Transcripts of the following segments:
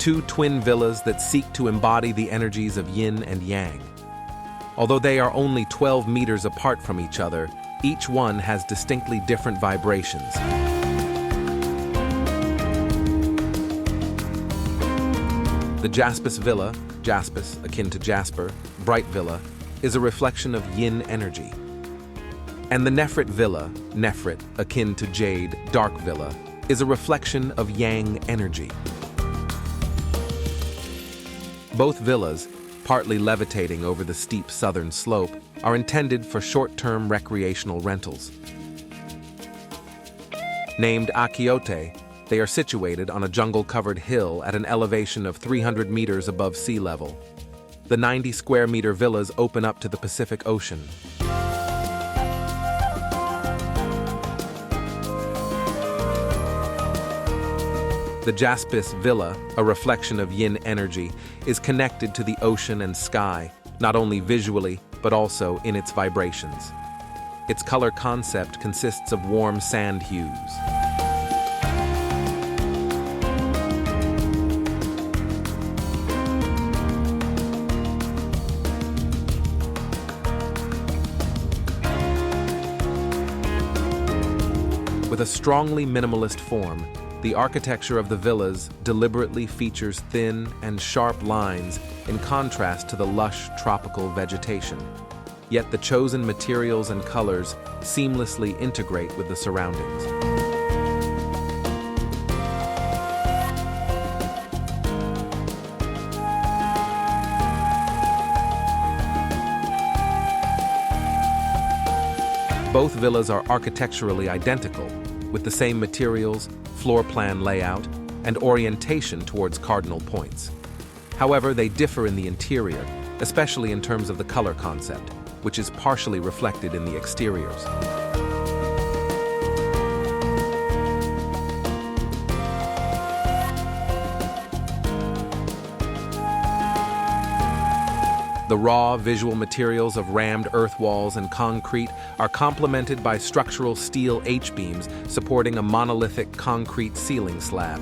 two twin villas that seek to embody the energies of yin and yang. Although they are only 12 meters apart from each other, each one has distinctly different vibrations. The Jaspis Villa, Jaspis akin to Jasper, bright villa, is a reflection of yin energy. And the Nefrit Villa, Nefrit akin to jade, dark villa, is a reflection of yang energy. Both villas, partly levitating over the steep southern slope, are intended for short-term recreational rentals. Named Achioté, they are situated on a jungle-covered hill at an elevation of 300 meters above sea level. The 90-square-meter villas open up to the Pacific Ocean. The Jaspis Villa, a reflection of yin energy, is connected to the ocean and sky, not only visually, but also in its vibrations. Its color concept consists of warm sand hues. With a strongly minimalist form, the architecture of the villas deliberately features thin and sharp lines in contrast to the lush tropical vegetation. Yet the chosen materials and colors seamlessly integrate with the surroundings. Both villas are architecturally identical, with the same materials, floor plan layout, and orientation towards cardinal points. However, they differ in the interior, especially in terms of the color concept, which is partially reflected in the exteriors. The raw visual materials of rammed earth walls and concrete are complemented by structural steel H-beams supporting a monolithic concrete ceiling slab.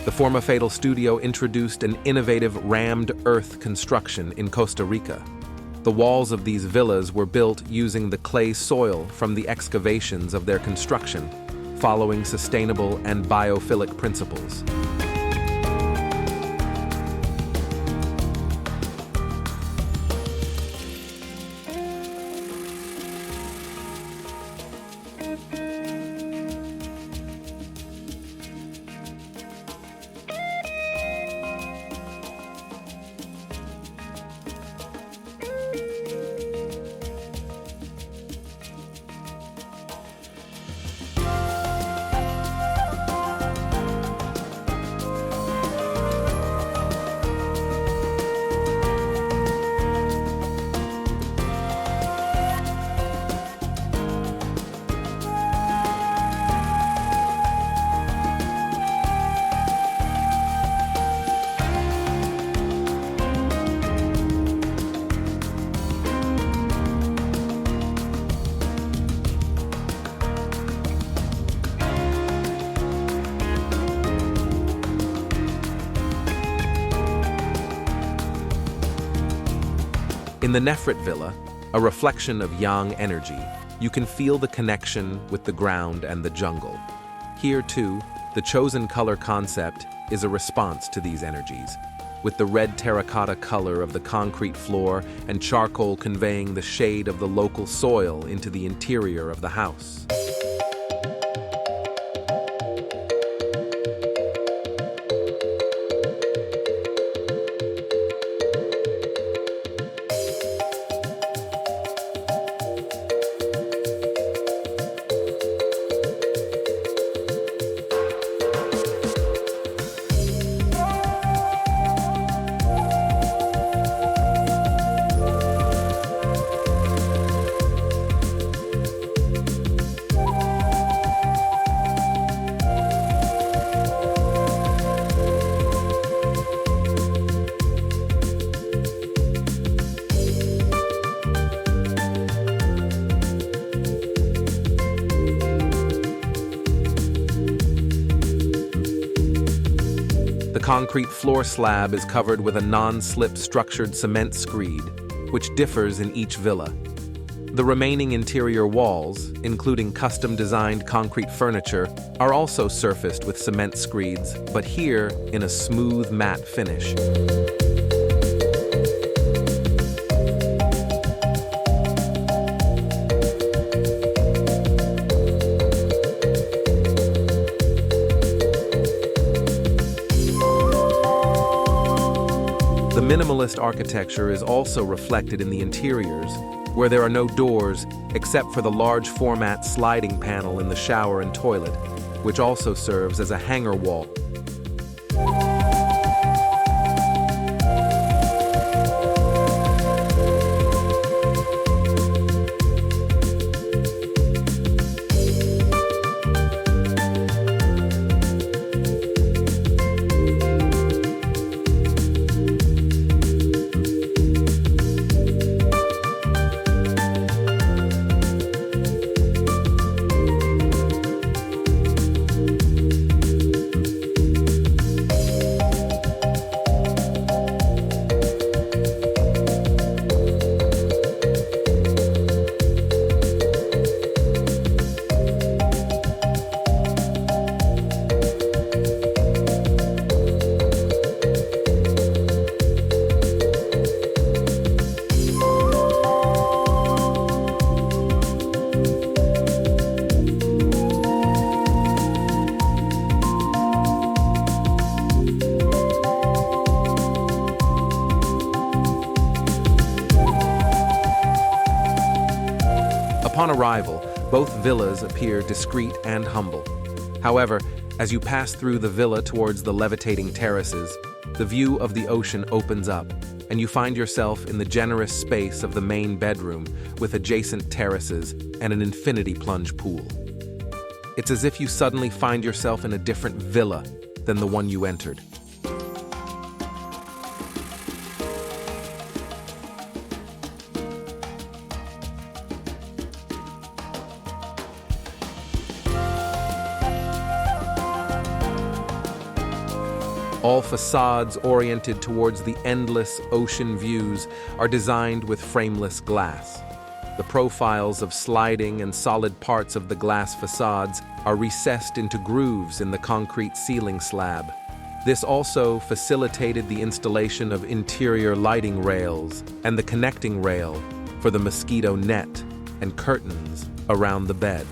The Formafatal studio introduced an innovative rammed earth construction in Costa Rica. The walls of these villas were built using the clay soil from the excavations of their construction, following sustainable and biophilic principles. In the Nefrit Villa, a reflection of yang energy, you can feel the connection with the ground and the jungle. Here, too, the chosen color concept is a response to these energies, with the red terracotta color of the concrete floor and charcoal conveying the shade of the local soil into the interior of the house. The concrete floor slab is covered with a non-slip structured cement screed, which differs in each villa. The remaining interior walls, including custom-designed concrete furniture, are also surfaced with cement screeds, but here in a smooth matte finish. The minimalist architecture is also reflected in the interiors, where there are no doors except for the large format sliding panel in the shower and toilet, which also serves as a hanger wall. Upon arrival, both villas appear discreet and humble. However, as you pass through the villa towards the levitating terraces, the view of the ocean opens up, and you find yourself in the generous space of the main bedroom with adjacent terraces and an infinity plunge pool. It's as if you suddenly find yourself in a different villa than the one you entered. All facades oriented towards the endless ocean views are designed with frameless glass. The profiles of sliding and solid parts of the glass facades are recessed into grooves in the concrete ceiling slab. This also facilitated the installation of interior lighting rails and the connecting rail for the mosquito net and curtains around the bed.